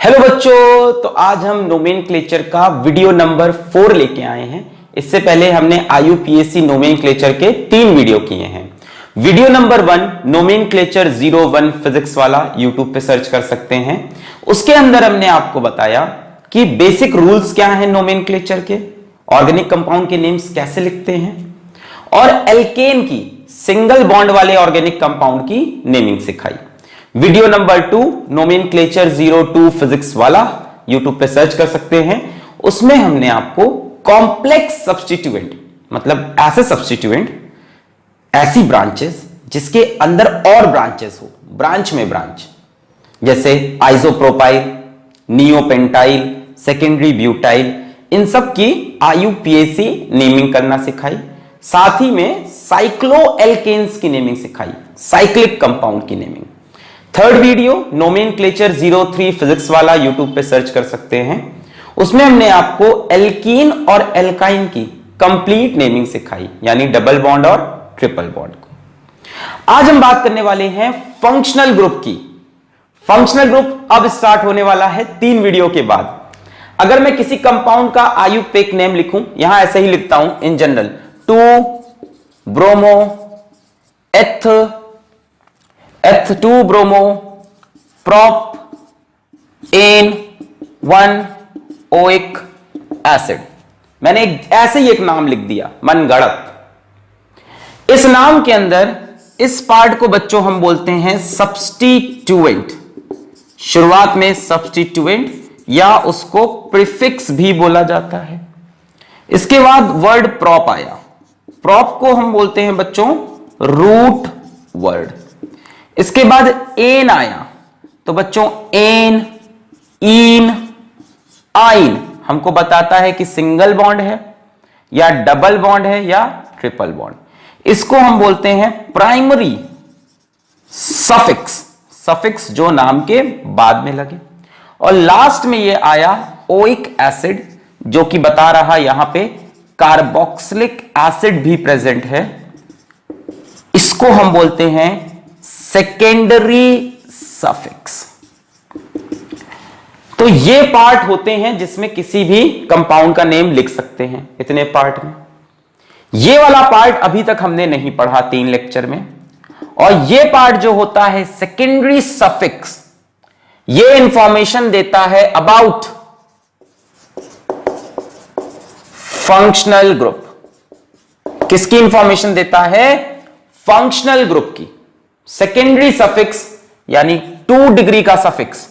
Hello बच्चों, तो आज हम नोमेनक्लेचर का वीडियो नंबर 4 लेके आए हैं। इससे पहले हमने IUPAC नोमेनक्लेचर के 3 वीडियो किए हैं। वीडियो नंबर 1 नोमेनक्लेचर 01 फिजिक्स वाला यूट्यूब पे सर्च कर सकते हैं। उसके अंदर हमने आपको बताया कि बेसिक रूल्स क्या हैं नोमेनक्लेचर के, ऑर्गेनिक कंपाउंड के नेम्स कैसे लिखते हैं और एल्केन की सिंगल बॉन्ड वाले ऑर्गेनिक कंपाउंड की नेमिंग सिखाई। वीडियो नंबर 2 नोमेनक्लेचर 02 फिजिक्स वाला यूट्यूब पे सर्च कर सकते हैं। उसमें हमने आपको कॉम्प्लेक्स सब्स्टिट्यूएंट, मतलब ऐसे सब्स्टिट्यूएंट, ऐसी ब्रांचेस जिसके अंदर और ब्रांचेस हो, ब्रांच में ब्रांच, जैसे आइसोप्रोपाइल, नियोपेंटाइल, सेकेंडरी ब्यूटाइल, इन सब की IUPAC नेमिंग करना सिखाई। साथ ही में साइक्लोएल्केन्स की नेमिंग सिखाई, साइक्लिक कंपाउंड की naming. Third video nomenclature 03 physics वाला यूट्यूब पे सर्च कर सकते हैं। उसमें हमने आपको एल्कीन और एल्काइन की कंप्लीट नेमिंग सिखाई, यानी डबल बॉन्ड और ट्रिपल बॉन्ड को। आज हम बात करने वाले हैं फंक्शनल ग्रुप की। फंक्शनल ग्रुप अब स्टार्ट होने वाला है 3 वीडियो के बाद। अगर मैं किसी कंपाउंड का IUPAC नेम लिखूं, यहां ऐसे ही लिखता हूं in general, 2 bromo Eth2 bromo prop एन 1 ओइक एसिड। मैंने ऐसे ही एक नाम लिख दिया मनगढ़ंत। इस नाम के अंदर इस पार्ट को बच्चों हम बोलते हैं सब्स्टिट्यूएंट। शुरुआत में सब्स्टिट्यूएंट या उसको प्रीफिक्स भी बोला जाता है। इसके बाद वर्ड प्रॉप आया। प्रॉप को हम बोलते हैं बच्चों रूट वर्ड। इसके बाद एन आया, तो बच्चों एन, इन, आइन हमको बताता है कि सिंगल बॉन्ड है या डबल बॉन्ड है या ट्रिपल बॉन्ड। इसको हम बोलते हैं प्राइमरी सफिक्स, सफिक्स जो नाम के बाद में लगे। और लास्ट में ये आया ओइक एसिड, जो कि बता रहा यहां पे कार्बोक्सिलिक एसिड भी प्रेजेंट है। इसको हम बोलते हैं सेकेंडरी सफिक्स। तो ये पार्ट होते हैं जिसमें किसी भी कंपाउंड का नेम लिख सकते हैं, इतने पार्ट में। ये वाला पार्ट अभी तक हमने नहीं पढ़ा 3 लेक्चर में। और ये पार्ट जो होता है सेकेंडरी सफिक्स, ये इंफॉर्मेशन देता है अबाउट फंक्शनल ग्रुप। किसकी इंफॉर्मेशन देता है? फंक्शनल ग्रुप की। सेकेंडरी सफिक्स यानी 2 डिग्री का सफिक्स,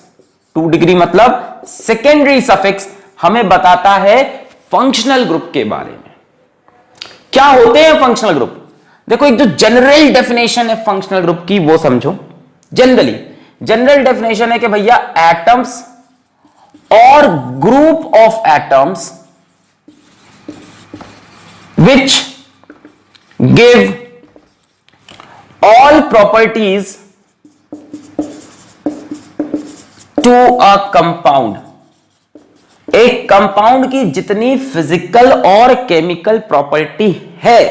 2 डिग्री मतलब सेकेंडरी सफिक्स हमें बताता है फंक्शनल ग्रुप के बारे में। क्या होते हैं फंक्शनल ग्रुप? देखो, एक जो जनरल डेफिनेशन है फंक्शनल ग्रुप की वो समझो। जनरल डेफिनेशन है कि भैया एटम्स और group of atoms which give all properties to a compound। एक कंपाउंड की जितनी फिजिकल और केमिकल प्रॉपर्टी है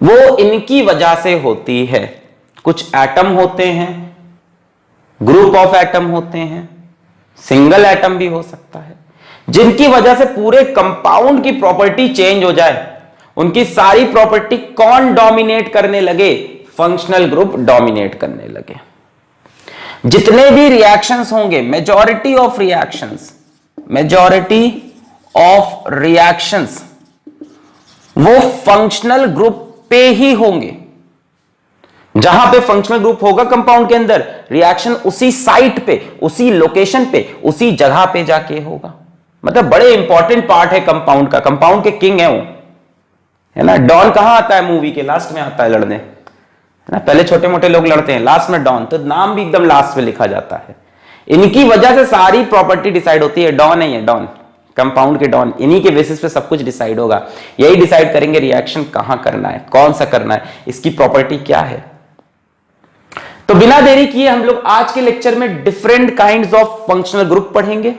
वो इनकी वजह से होती है। कुछ एटम होते हैं, ग्रुप ऑफ एटम होते हैं, सिंगल एटम भी हो सकता है, जिनकी वजह से पूरे कंपाउंड की प्रॉपर्टी चेंज हो जाए। उनकी सारी प्रॉपर्टी कौन डोमिनेट करने लगे? फंक्शनल ग्रुप डोमिनेट करने लगे। जितने भी रिएक्शंस होंगे, मेजॉरिटी ऑफ रिएक्शंस वो फंक्शनल ग्रुप पे ही होंगे। जहां पे फंक्शनल ग्रुप होगा कंपाउंड के अंदर, रिएक्शन उसी साइट पे, उसी लोकेशन पे, उसी जगह पे जाके होगा। मतलब बड़े इंपॉर्टेंट पार्ट है कंपाउंड का। कंपाउंड के किंग है वो, है ना। डॉन कहां आता है? मूवी के लास्ट में आता है लड़ने, है ना। पहले छोटे मोटे लोग लड़ते हैं, लास्ट में डॉन, तो नाम भी एकदम लास्ट में लिखा जाता है। इनकी वजह से सारी प्रॉपर्टी डिसाइड होती है। डॉन है ये, डॉन, कंपाउंड के डॉन। इन्हीं के बेसिस पे सब कुछ डिसाइड होगा। यही डिसाइड करेंगे रिएक्शन कहां करना है, कौन सा करना है, इसकी प्रॉपर्टी क्या है। तो बिना देरी किए हम लोग आज के लेक्चर में different kinds of functional group पढ़ेंगे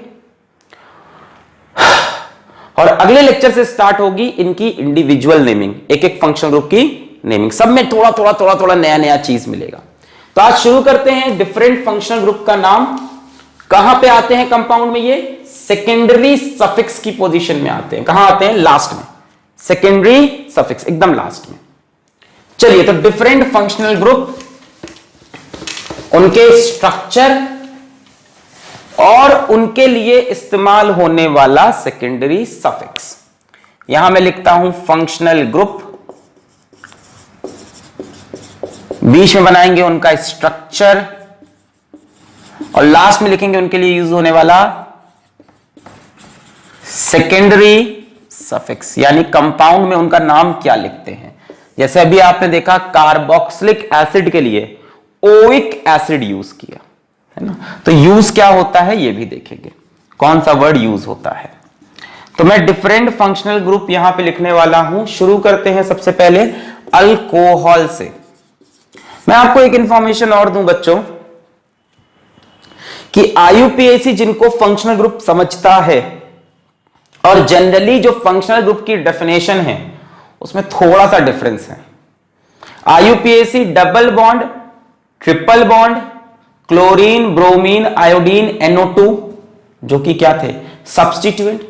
और अगले लेक्चर से स्टार्ट होगी इनकी इंडिविजुअल नेमिंग, एक एक फंक्शनल ग्रुप की नेमिंग। सब में थोड़ा नया चीज मिलेगा। तो आज शुरू करते हैं डिफरेंट फंक्शनल ग्रुप का नाम कहां पे आते हैं कंपाउंड में? ये सेकेंडरी सफिक्स की पोजीशन में आते हैं। कहां आते हैं? लास्ट में, सेकेंडरी सफिक्स एकदम लास्ट में। चलिए, तो डिफरेंट फंक्शनल ग्रुप, उनके स्ट्रक्चर और उनके लिए इस्तेमाल होने वाला सेकेंडरी सफिक्स। यहां मैं लिखता हूं फंक्शनल ग्रुप, बीच में बनाएंगे उनका स्ट्रक्चर और लास्ट में लिखेंगे उनके लिए यूज होने वाला सेकेंडरी सफिक्स, यानी कंपाउंड में उनका नाम क्या लिखते हैं। जैसे अभी आपने देखा कार्बोक्सिलिक एसिड के लिए ओइक एसिड यूज किया है ना, तो यूज क्या होता है ये भी देखेंगे, कौन सा वर्ड यूज होता है। तो मैं डिफरेंट फंक्शनल ग्रुप यहां पे लिखने वाला हूं। शुरू करते हैं सबसे पहले अल्कोहल से। मैं आपको एक इंफॉर्मेशन और दूं बच्चों कि आईयूपीएसी जिनको फंक्शनल ग्रुप समझता है, और जनरली जो फंक्शनल ग्रुप की डेफिनेशन है उसमें थोड़ा सा डिफरेंस है। IUPAC double bond, triple bond, chlorine, bromine, iodine, NO2 जो कि क्या थे? सब्स्टिट्यूएंट,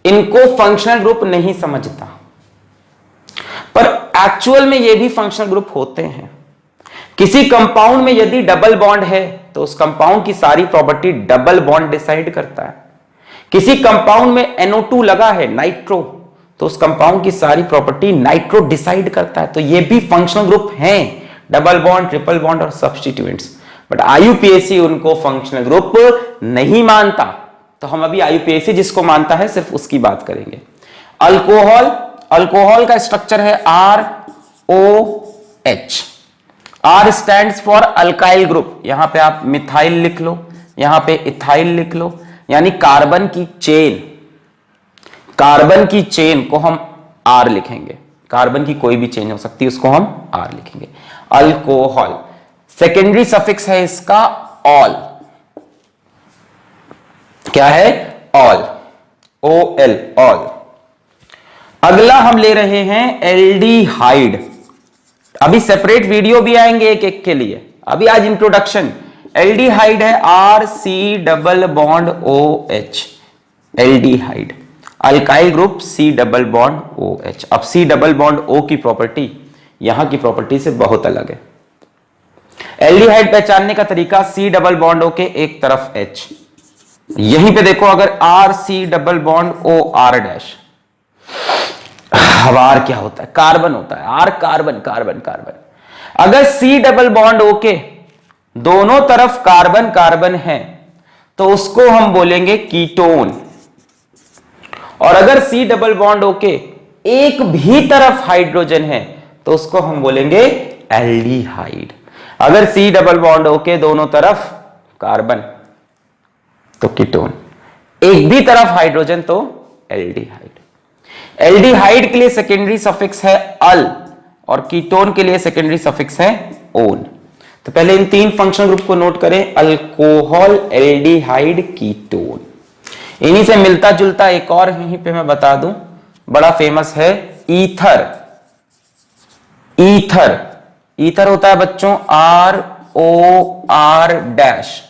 इनको फंक्शनल ग्रुप नहीं समझता, पर एक्चुअल में ये भी फंक्शनल ग्रुप होते हैं। किसी कंपाउंड में यदि डबल बॉन्ड है तो उस कंपाउंड की सारी प्रॉपर्टी डबल बॉन्ड डिसाइड करता है। किसी कंपाउंड में NO2 लगा है, नाइट्रो, तो उस कंपाउंड की सारी प्रॉपर्टी नाइट्रो डिसाइड करता है। तो ये भी फंक्शनल ग्रुप हैं, डबल बॉन्ड, ट्रिपल बॉन्ड और सब्स्टिट्यूएंट्स। बट आईयूपीएसी उनको फंक्शनल ग्रुप नहीं मानता, तो हम अभी आईयूपीएसी जिसको मानता है सिर्फ उसकी बात करेंगे। अल्कोहल, अल्कोहल का स्ट्रक्चर है ROH। R stands for alkyl group, यहां पे आप मिथाइल लिख लो, यहां पे इथाइल लिख लो, यानी कार्बन की चेन, कार्बन की चेन को हम R लिखेंगे। कार्बन की कोई भी चेन हो सकती है, उसको हम R लिखेंगे। अल्कोहल, सेकेंडरी सफिक्स है इसका ऑल। क्या है? All, OL, all. अगला हम ले रहे हैं एल्डिहाइड। अभी सेपरेट वीडियो भी आएंगे एक एक के लिए, अभी आज इंट्रोडक्शन। एल्डिहाइड है RC double bond OH, aldehyde. Alkyl group C double bond OH। अब C डबल बॉन्ड O की प्रॉपर्टी यहां की प्रॉपर्टी से बहुत अलग है। एल्डिहाइड पहचानने का तरीका, C डबल बॉन्ड O के एक तरफ H, यहीं पे देखो, अगर RC double bond OR dash, अब R क्या होता है? कार्बन होता है। R carbon, carbon, carbon. अगर C डबल बॉन्ड O के दोनों तरफ कार्बन कार्बन है तो उसको हम बोलेंगे कीटोन, और अगर C डबल बॉन्ड O के एक भी तरफ हाइड्रोजन है तो उसको हम बोलेंगे एल्डिहाइड। अगर C डबल बॉन्ड O के दोनों तरफ कार्बन तो कीटोन, एक भी तरफ हाइड्रोजन तो एल्डिहाइड। एल्डिहाइड के लिए सेकेंडरी सफिक्स है अल, और कीटोन के लिए सेकेंडरी सफिक्स है ओन। तो पहले इन तीन फंक्शनल ग्रुप को नोट करें, अल्कोहल, एल्डिहाइड, कीटोन। इन्हीं से मिलता जुलता एक और यहीं पे मैं बता दूं, बड़ा फेमस है, ईथर। ईथर, ईथर होता है बच्चों ROR डैश।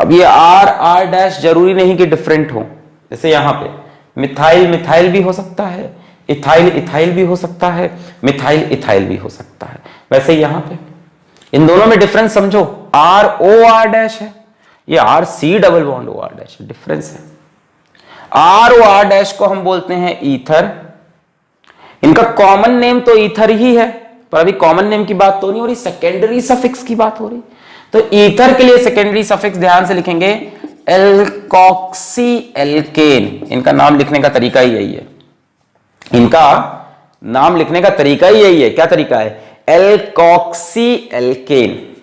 अब ये R डैश जरूरी नहीं कि डिफरेंट हो, जैसे यहां पे मिथाइल मिथाइल भी हो सकता है, इथाइल इथाइल भी हो सकता है, मिथाइल इथाइल भी हो सकता है। वैसे यहां पे इन दोनों में डिफरेंस समझो, ROR डैश है, ये RC double bond OR dash, difference है। ROR डैश को हम बोलते हैं ईथर। इनका कॉमन नेम तो ईथर ही है, पर अभी कॉमन नेम की बात तो नहीं हो रही, सेकेंडरी सफिक्स की बात हो रही। तो ईथर के लिए सेकेंडरी सफिक्स ध्यान से लिखेंगे एल्कॉक्सी एल्केन। इनका नाम लिखने का तरीका ही यही है, इनका नाम लिखने का तरीका ही यही है। क्या तरीका है? Alkoxy alkane,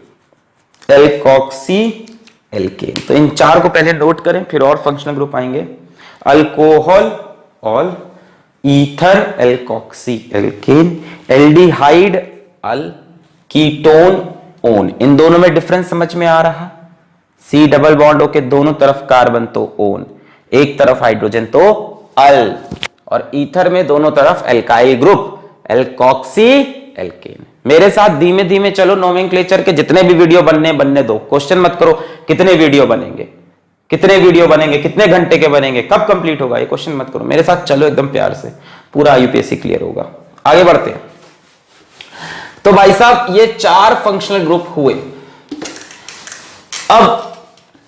alkoxy alkane. तो इन चार को पहले नोट करें, फिर और फंक्शनल ग्रुप आएंगे। Alcohol ol, ether alkoxy alkane, aldehyde al, ketone one. इन दोनों में डिफरेंस समझ में आ रहा? C डबल बॉन्ड O के दोनों तरफ कार्बन तो ओन, एक तरफ हाइड्रोजन तो अल, और ईथर में दोनों तरफ एल्काइल ग्रुप एल्कॉक्सी एल्केन। मेरे साथ धीमे धीमे चलो, नोमेनक्लेचर के जितने भी वीडियो बनने दो। क्वेश्चन मत करो कितने वीडियो बनेंगे, कितने घंटे के बनेंगे, कब कंप्लीट होगा, ये क्वेश्चन मत करो। मेरे साथ चलो एकदम प्यार से, पूरा यूपीएससी क्लियर होगा। आगे बढ़ते हैं। तो भाई साहब ये 4 फंक्शनल ग्रुप हुए। अब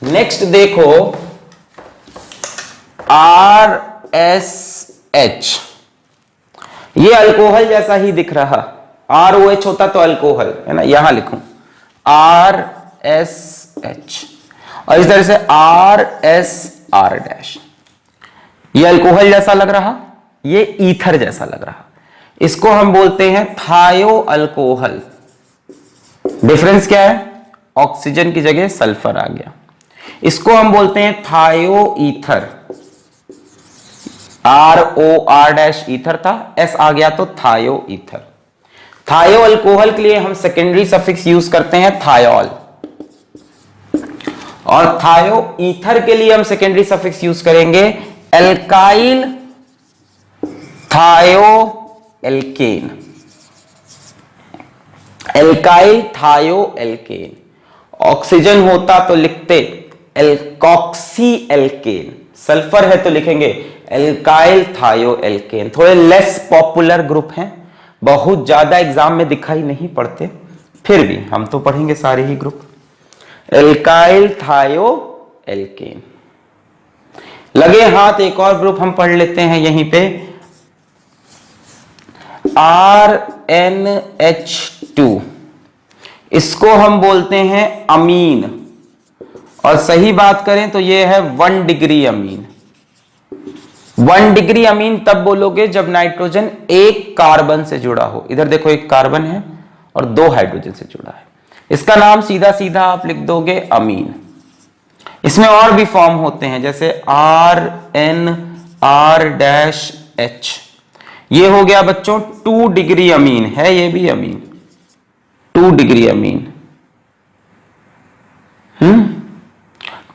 नेक्स्ट देखो RSH, ये अल्कोहल जैसा ही दिख रहा। ROH होता तो अल्कोहल है ना, यहां लिखूं RSH, और इस तरह से RSR', ये अल्कोहल जैसा लग रहा, ये ईथर जैसा लग रहा। इसको हम बोलते हैं थायो अल्कोहल। डिफरेंस क्या है? ऑक्सीजन की जगह सल्फर आ गया। इसको हम बोलते हैं थायो ईथर। ROR' ईथर था, S आ गया तो थायो ईथर। थायो अल्कोहल के लिए हम सेकेंडरी सफिक्स यूज करते हैं थायोल, और थायो ईथर के लिए हम सेकेंडरी सफिक्स यूज करेंगे एल्काइल थायो एल्केन। एल्काइल थायो एल्केन। ऑक्सीजन होता तो लिखते एल्कॉक्सी एल्केन, सल्फर है तो लिखेंगे एल्काइल थायो एल्केन। थोड़े लेस पॉपुलर ग्रुप हैं, बहुत ज्यादा एग्जाम में दिखाई नहीं पड़ते, फिर भी हम तो पढ़ेंगे सारे ही ग्रुप। एल्काइल थायो एल्केन। लगे हाथ एक और ग्रुप हम पढ़ लेते हैं यहीं पे, RNH2। इसको हम बोलते हैं अमीन, और सही बात करें तो ये है 1 डिग्री अमीन। 1 डिग्री अमीन तब बोलोगे जब नाइट्रोजन एक कार्बन से जुड़ा हो। इधर देखो एक कार्बन है और 2 हाइड्रोजन से जुड़ा है, इसका नाम सीधा सीधा आप लिख दोगे अमीन। इसमें और भी फॉर्म होते हैं, जैसे RNR'H, ये हो गया बच्चों 2 डिग्री अमीन है, ये भी अमीन 2 डिग्री अमीन।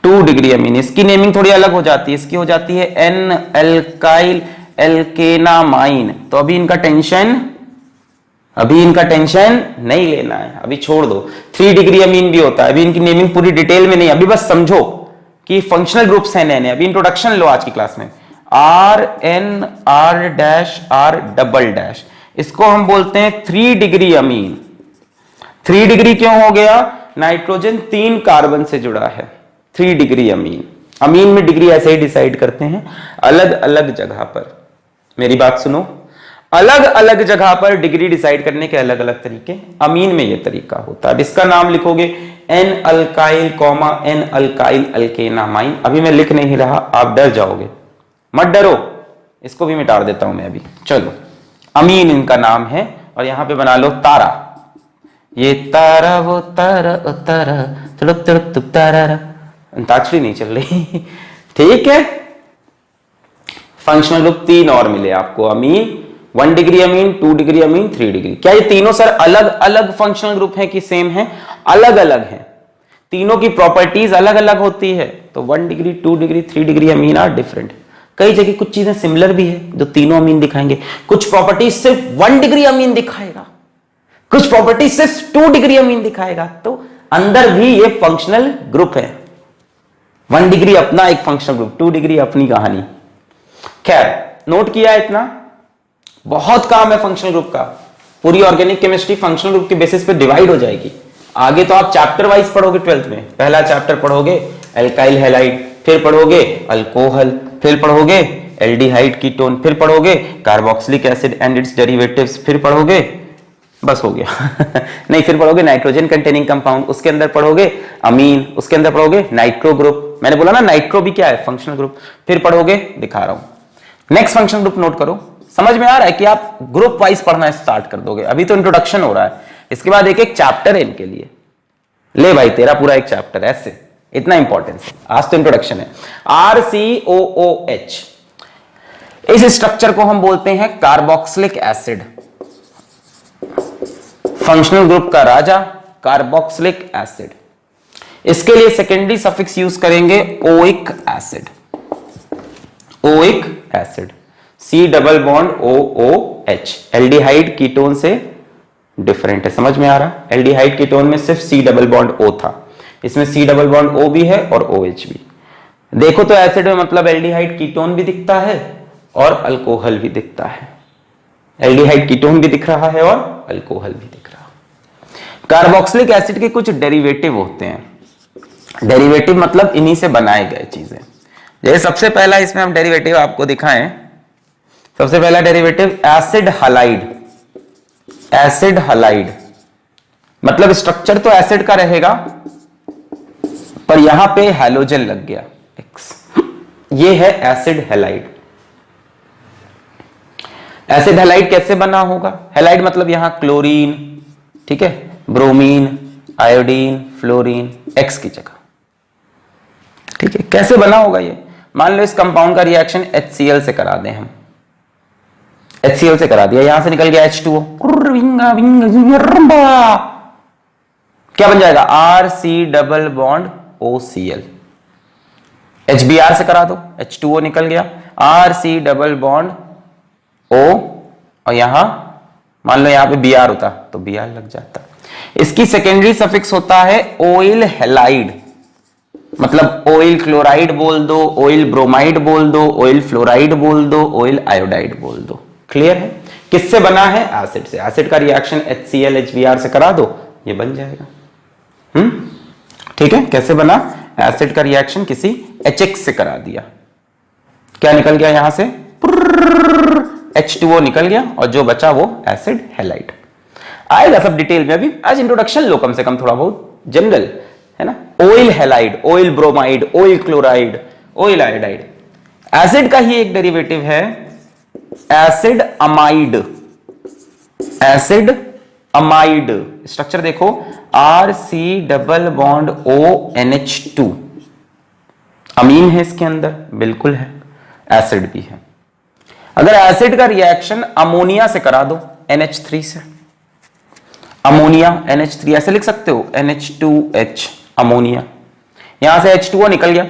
2 degree amine. इसकी नेमिंग थोड़ी अलग हो जाती है, इसकी हो जाती है N अल्काइल एल्केनामाइन। तो अभी इनका टेंशन नहीं लेना है, अभी छोड़ दो। 3 डिग्री अमीन भी होता है, अभी इनकी नेमिंग पूरी डिटेल में नहीं, अभी बस समझो कि फंक्शनल ग्रुप्स हैं नए नए। अभी इंट्रोडक्शन लो आज की क्लास में। RNR', इसको हम बोलते हैं 3 डिग्री अमीन। 3 डिग्री क्यों हो गया? नाइट्रोजन 3 कार्बन से जुड़ा है, 3 डिग्री अमीन। अमीन में डिग्री ऐसे ही डिसाइड करते हैं अलग अलग जगह पर। मेरी बात सुनो, अलग अलग जगह पर डिग्री डिसाइड करने के अलग अलग तरीके। अमीन में यह तरीका होता है। अब इसका नाम लिखोगे N अल्काइल N अल्काइल अल्केनामाइन। अभी मैं लिख नहीं रहा, आप डर जाओगे, मत डरो, इसको भी मिटा देता हूं मैं अभी। चलो, अमीन इनका नाम है, और यहां पे बना लो तारा। ये तारा वो तारा तारा तड़प तड़प तुप तारा, अंताक्षरी नहीं चल रही। ठीक है, फंक्शनल ग्रुप 3 और मिले आपको, अमीन, 1 degree amine, 2 degree amine, 3 degree. क्या ये तीनों सर अलग अलग फंक्शनल ग्रुप है कि सेम है? अलग अलग है, तीनों की प्रॉपर्टीज अलग अलग होती है। तो 1 degree, 2 degree, 3 degree amine are different. कई जगह कुछ चीजें सिमिलर भी है जो तीनों अमीन दिखाएंगे, कुछ प्रॉपर्टीज सिर्फ 1 डिग्री अमीन दिखाएगा, कुछ प्रॉपर्टीज सिर्फ 2 डिग्री अमीन दिखाएगा। तो अंदर भी ये फंक्शनल ग्रुप है। 1 डिग्री अपना एक फंक्शनल ग्रुप, 2 डिग्री अपनी कहानी। खैर, नोट किया इतना, बहुत काम है फंक्शनल ग्रुप का। पूरी ऑर्गेनिक केमिस्ट्री फंक्शनल ग्रुप के बेसिस पे डिवाइड हो जाएगी। आगे तो आप चैप्टर वाइज पढ़ोगे 12th में। पहला चैप्टर पढ़ोगे एल्काइल हैलाइड, फिर पढ़ोगे अल्कोहल, फिर पढ़ोगे एल्डिहाइड कीटोन, फिर पढ़ोगे carboxylic acid and it's derivatives, फिर पढ़ोगे, बस हो गया नहीं, फिर पढ़ोगे नाइट्रोजन कंटेनिंग कंपाउंड, उसके अंदर पढ़ोगे अमीन, उसके अंदर पढ़ोगे नाइट्रो ग्रुप। मैंने बोला ना नाइट्रो भी क्या है? Functional group. फिर पढ़ोगे, दिखा रहा हूं, नेक्स्ट फंक्शनल ग्रुप नोट करो। समझ में आ रहा है कि आप ग्रुप वाइज पढ़ना स्टार्ट कर दोगे। अभी तो इंट्रोडक्शन हो रहा है, इसके बाद एक एक चैप्टर है इनके लिए। ले भाई, तेरा पूरा एक चैप्टर ऐसे, इतना इंपॉर्टेंस है। आज तो इंट्रोडक्शन है। RCOOH, इस स्ट्रक्चर को हम बोलते हैं कार्बोक्सिलिक एसिड। फंक्शनल ग्रुप का राजा कार्बोक्सिलिक एसिड। इसके लिए सेकेंडरी सफिक्स यूज करेंगे oic acid. Oic acid, C double bond OOH, aldehyde ketone से डिफरेंट है। समझ में आ रहा? एल्डिहाइड कीटोन में सिर्फ C डबल बॉन्ड O था, इसमें C डबल बॉन्ड O भी है और OH भी। देखो तो एसिड में मतलब एल्डिहाइड कीटोन भी दिखता है और अल्कोहल भी दिखता है। एल्डिहाइड कीटोन भी दिख रहा है और अल्कोहल भी दिख रहा है। कार्बोक्सिलिक एसिड के कुछ डेरिवेटिव होते हैं। डेरिवेटिव मतलब इन्हीं से बनाए गए चीजें। जैसे सबसे पहला इसमें हम डेरिवेटिव आपको दिखाएं, सबसे पहला derivative acid halide. Acid halide मतलब स्ट्रक्चर तो एसिड का रहेगा पर यहां पे हैलोजन लग गया X। ये है एसिड हैलाइड। एसिड हैलाइड कैसे बना होगा? हैलाइड मतलब यहां क्लोरीन, ठीक है, ब्रोमीन, आयोडीन, फ्लोरीन, X की जगह, ठीक है। कैसे बना होगा ये? मान लो इस कंपाउंड का रिएक्शन HCl से करा दें हम, HCl से करा दिया, यहां से निकल गया H2O, क्या बन जाएगा? RC double bond OCl। HBr से करा दो, H2O निकल गया, RC डबल बॉन्ड O, और यहां मान लो यहां पे Br होता तो Br लग जाता। इसकी सेकेंडरी सफिक्स होता है ऑयल हैलाइड, मतलब ऑयल क्लोराइड बोल दो, ऑयल ब्रोमाइड बोल दो, ऑयल फ्लोराइड बोल दो, ऑयल आयोडाइड बोल दो। क्लियर है? किससे बना है? एसिड से। एसिड का रिएक्शन HCl HBr से करा दो, ये बन जाएगा। ठीक है। कैसे बना? एसिड का रिएक्शन किसी HX से करा दिया, क्या निकल गया यहां से? H2O निकल गया और जो बचा वो एसिड हैलाइड। आएगा सब डिटेल में, अभी आज इंट्रोडक्शन लो कम से कम, थोड़ा बहुत जनरल है ना। Oil halide, acyl bromide, acyl chloride, oil iodide. Acid का ही एक डेरिवेटिव है acid amide. Acid amide structure देखो, RC डबल बॉन्ड ONH2। अमीन है इसके अंदर, बिल्कुल है, एसिड भी है। अगर एसिड का रिएक्शन अमोनिया से करा दो, NH3 से, अमोनिया NH3 ऐसे लिख सकते हो, NH2H अमोनिया, यहां से H2O निकल गया,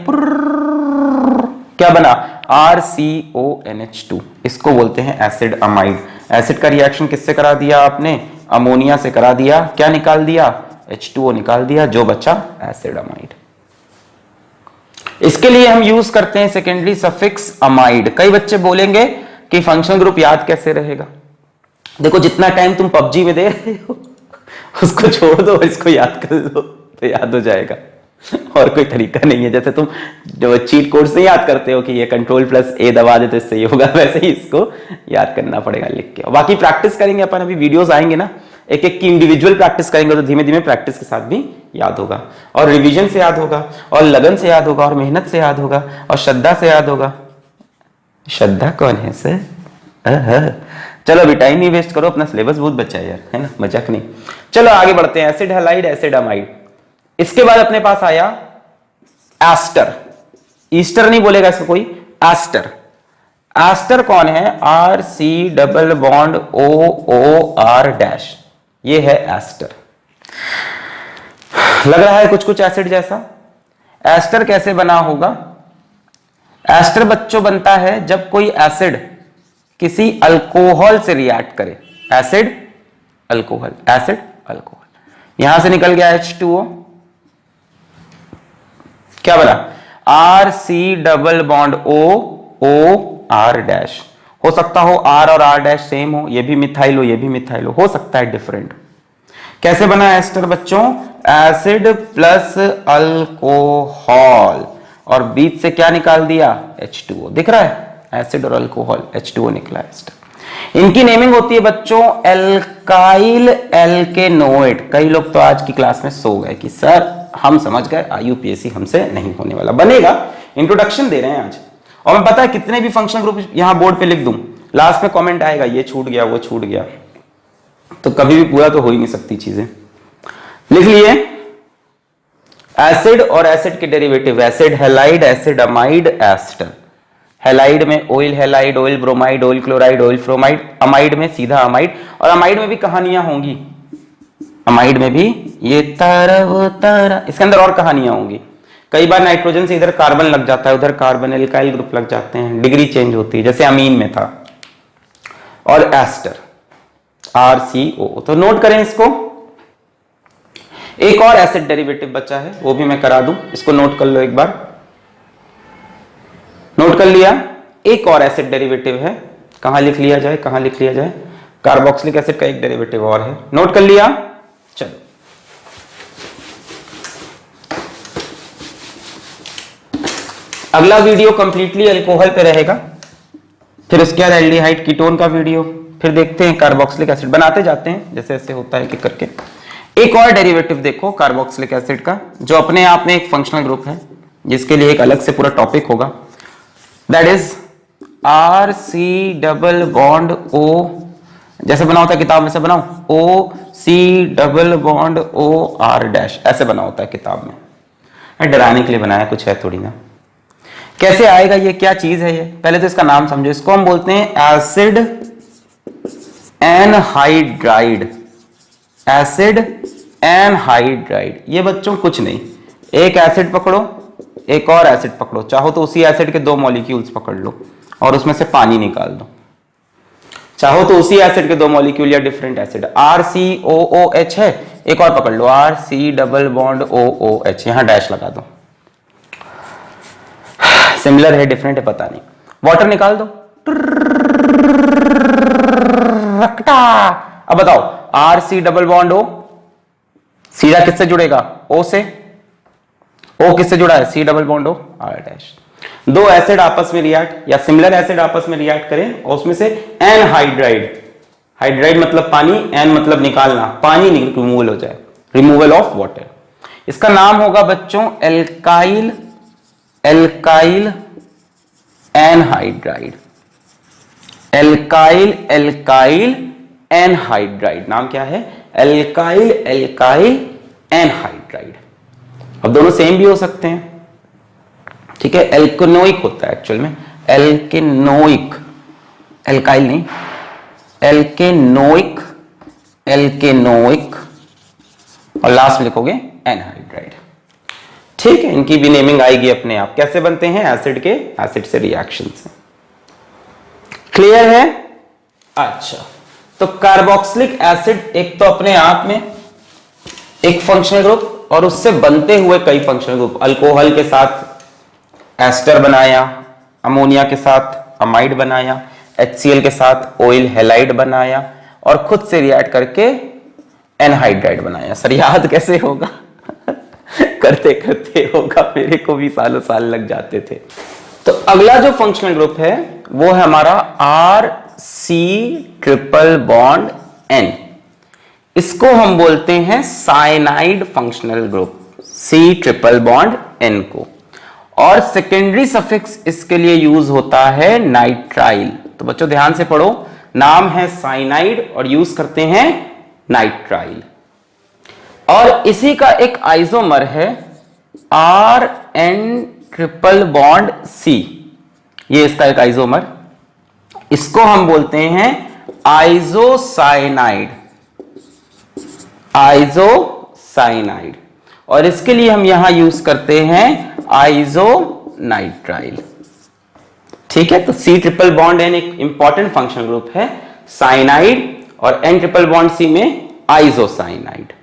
क्या बना? RCONH2। इसको बोलते हैं एसिड अमाइड। एसिड का रिएक्शन किससे करा दिया आपने? अमोनिया से करा दिया, क्या निकाल दिया? H2O निकाल दिया, जो बचा एसिड अमाइड। इसके लिए हम यूज करते हैं सेकेंडरी सफिक्स अमाइड। कई बच्चे बोलेंगे कि फंक्शनल ग्रुप याद कैसे रहेगा? देखो जितना टाइम तुम पबजी में दे रहे हो उसको छोड़ दो, इसको याद कर दो तो याद हो जाएगा। और कोई तरीका नहीं है। जैसे तुम जो चीट कोड से याद करते हो कि ये Ctrl+A दबा दे तो इससे ये होगा, वैसे ही इसको याद करना पड़ेगा लिख के। बाकी प्रैक्टिस करेंगे अपन, अभी वीडियोस आएंगे ना, एक एक की इंडिविजुअल प्रैक्टिस करेंगे तो धीमे धीमे प्रैक्टिस के साथ भी याद होगा, और रिवीजन से याद होगा, और लगन से याद होगा, और मेहनत से याद होगा, और श्रद्धा से याद होगा। श्रद्धा कौन है सर? चलो अभी टाइम नहीं वेस्ट करो, अपना सिलेबस बहुत बचा है यार, है ना, मजाक नहीं। चलो आगे बढ़ते हैं। Acid halide, acid amide. इसके बाद अपने पास आया एस्टर। ईस्टर नहीं बोलेगा इसको कोई, एस्टर। एस्टर कौन है? RC double bond OOR-। ये है एस्टर। लग रहा है कुछ कुछ एसिड जैसा। एस्टर कैसे बना होगा? एस्टर बच्चों बनता है जब कोई एसिड किसी अल्कोहल से रिएक्ट करे। Acid alcohol, acid alcohol. यहां से निकल गया H2O, क्या बना? RC double bond OOR-। हो सकता हो R और R' सेम हो, ये भी मिथाइल हो, ये भी मिथाइल हो सकता है डिफरेंट। कैसे बना एस्टर बच्चों? एसिड प्लस अल्कोहल, और बीच से क्या निकाल दिया? H2O। दिख रहा है? एसिड और अल्कोहल, H2O निकला एस्टर। इनकी नेमिंग होती है बच्चों एल्काइल एल्केनोइड। कई लोग तो आज की क्लास में सो गए कि सर हम समझ गए, IUPAC हमसे नहीं होने वाला। बनेगा, इंट्रोडक्शन दे रहे हैं आज। और मैं पता है कितने भी फंक्शन ग्रुप यहां बोर्ड पे लिख दूं, लास्ट में कमेंट आएगा ये छूट गया, वो छूट गया, तो कभी भी पूरा तो हो ही नहीं सकती चीजें। लिख लिए एसिड और एसिड के derivative, acid halide, acid amide, ester. Halide में acyl halide, acyl bromide, acyl chloride, acyl fluoride. Amide में सीधा अमाइड। और अमाइड में भी कहानियां होंगी, अमाइड में भी ये तारा वो तारा, इसके अंदर और कहानियां होंगी। कई बार नाइट्रोजन से इधर कार्बन लग जाता है, उधर कार्बन एल्काइल ग्रुप लग जाते हैं, डिग्री चेंज होती है, जैसे अमीन में था। और एस्टर, RCO। तो नोट करें इसको। एक और एसिड डेरिवेटिव बचा है, वो भी मैं करा दूं, इसको नोट कर लो एक बार। नोट कर लिया? एक और एसिड डेरिवेटिव है, कहां लिख लिया जाए, कहां लिख लिया जाए, कार्बोक्सिलिक एसिड का एक डेरिवेटिव और है। नोट कर लिया? चलो, अगला वीडियो कंप्लीटली अल्कोहल पे रहेगा, फिर उसके बाद एल्डिहाइड कीटोन का वीडियो, फिर देखते हैं कार्बोक्सिलिक एसिड, बनाते जाते हैं जैसे जैसे होता है कि करके। एक और डेरिवेटिव देखो कार्बोक्सिलिक एसिड का, जो अपने आप में एक फंक्शनल ग्रुप है, जिसके लिए एक अलग से पूरा टॉपिक होगा, that is RC double bond O। जैसे बना होता है किताब में से बनाओ, OC double bond OR dash, ऐसे बना होता है किताब में, डराने के लिए बनाया, कुछ है थोड़ी ना। कैसे आएगा ये, क्या चीज है ये, पहले तो इसका नाम समझो। इसको हम बोलते हैं एसिड एनहाइड्राइड। एसिड एनहाइड्राइड, ये बच्चों कुछ नहीं, एक एसिड पकड़ो, एक और एसिड पकड़ो, चाहो तो उसी एसिड के 2 मॉलिक्यूल्स पकड़ लो और उसमें से पानी निकाल दो, चाहो तो उसी एसिड के 2 मॉलिक्यूल या डिफरेंट एसिड। RCOOH है, एक और पकड़ लो, RC डबल बॉन्ड OOH, यहां डैश लगा दो, सिमिलर है डिफरेंट है पता नहीं, वाटर निकाल दो, अब बताओ RC डबल बॉन्ड O सीधा किससे जुड़ेगा, O से, O किससे जुड़ा है, C double bond O R dash. 2 acid आपस में रिएक्ट या सिमिलर एसिड आपस में रिएक्ट करें और उसमें से एनहाइड्राइड, हाइड्राइड मतलब पानी, एन मतलब निकालना, पानी रिमूवल हो जाए, रिमूवल ऑफ वाटर। इसका नाम होगा बच्चों alkyl, alkyl anhydride, alkyl alkyl anhydride, नाम क्या है, एल्काइल एल्काइल एनहाइड्राइड। अब दोनों सेम भी हो सकते हैं, ठीक है, एल्केनोइक होता है एक्चुअल में, एल्केनोइक, एल्काइल नहीं, एल्केनोइक, एल्केनोइक, और लास्ट में लिखोगे एनहाइड्राइड, ठीक है। इनकी भी नेमिंग आएगी अपने आप, कैसे बनते हैं, एसिड के एसिड से रिएक्शन से। क्लियर है? अच्छा, तो कार्बोक्सिलिक एसिड एक तो अपने आप में एक फंक्शनल ग्रुप और उससे बनते हुए कई फंक्शनल ग्रुप, अल्कोहल के साथ एस्टर बनाया, अमोनिया के साथ अमाइड बनाया, HCl के साथ ऑयल हैलाइड बनाया और खुद से रिएक्ट करके एनहाइड्राइड बनाया। सर याद कैसे होगा करते करते होगा, मेरे को भी सालों साल लग जाते थे। तो अगला जो फंक्शनल ग्रुप है वो है हमारा RC ट्रिपल बॉन्ड N। इसको हम बोलते हैं cyanide functional group, C triple bond N को, और सेकेंडरी सफिक्स इसके लिए यूज होता है नाइट्राइल। तो बच्चों ध्यान से पढ़ो, नाम है साइनाइड और यूज करते हैं नाइट्राइल, और इसी का एक आइसोमर है RN ट्रिपल बॉन्ड C, ये इसका एक आइसोमर, इसको हम बोलते हैं आइसोसाइनाइड, आइसोसाइनाइड, और इसके लिए हम यहां यूज करते हैं आइसोनाइट्राइल, ठीक है। तो C ट्रिपल बॉन्ड N एक इंपॉर्टेंट फंक्शनल ग्रुप है, साइनाइड, और N ट्रिपल बॉन्ड C में आइसोसाइनाइड।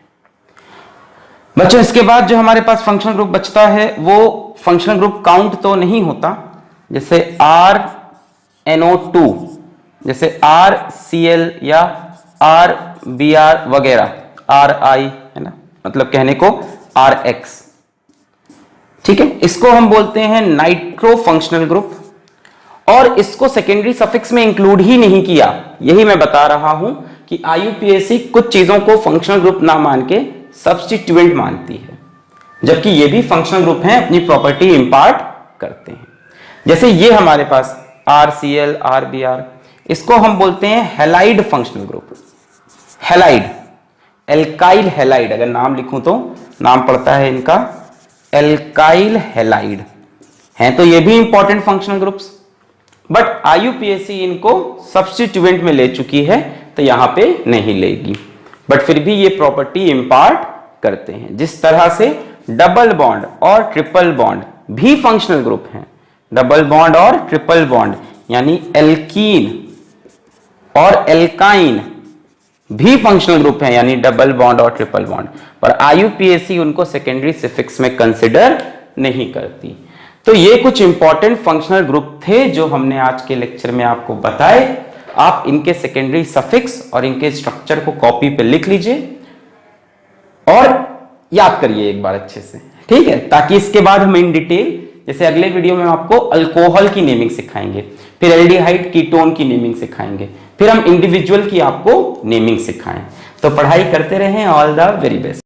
बच्चों इसके बाद जो हमारे पास फंक्शनल ग्रुप बचता है वो फंक्शनल ग्रुप काउंट तो नहीं होता, जैसे RNO2, जैसे RCl या RBr वगैरह, RI है ना, मतलब कहने को RX, ठीक है। इसको हम बोलते हैं नाइट्रो फंक्शनल ग्रुप, और इसको सेकेंडरी सफिक्स में इंक्लूड ही नहीं किया। यही मैं बता रहा हूं कि IUPAC कुछ चीजों को फंक्शनल ग्रुप ना मान के सब्स्टिट्यूएंट मानती है, जबकि ये भी फंक्शनल ग्रुप हैं, अपनी प्रॉपर्टी इंपार्ट करते हैं। जैसे ये हमारे पास RCl, RBr, इसको हम बोलते हैं halide functional group, halide, alkyl halide, अगर नाम लिखूं तो नाम पड़ता है इनका एल्काइल हैलाइड, हैं तो ये भी important functional groups, but IUPAC इनको सब्स्टिट्यूएंट में ले चुकी है तो यहां पे नहीं लेगी, बट फिर भी ये प्रॉपर्टी इंपार्ट करते हैं। जिस तरह से डबल बॉन्ड और ट्रिपल बॉन्ड भी फंक्शनल ग्रुप हैं, डबल बॉन्ड और ट्रिपल बॉन्ड यानी एल्कीन और एल्काइन भी फंक्शनल ग्रुप है, यानी डबल बॉन्ड और ट्रिपल बॉन्ड, पर आईयूपीएसी उनको सेकेंडरी सफिक्स में कंसिडर नहीं करती। तो ये कुछ इंपॉर्टेंट फंक्शनल ग्रुप थे जो हमने आज के लेक्चर में आपको बताए। आप इनके सेकेंडरी सफिक्स और इनके स्ट्रक्चर को कॉपी पे लिख लीजिए और याद करिए एक बार अच्छे से, ठीक है, ताकि इसके बाद हम इन डिटेल, जैसे अगले वीडियो में आपको अल्कोहल की नेमिंग सिखाएंगे, फिर एल्डिहाइड कीटोन की नेमिंग सिखाएंगे, फिर हम इंडिविजुअल की आपको नेमिंग सिखाएं। तो पढ़ाई करते रहें। All the very best.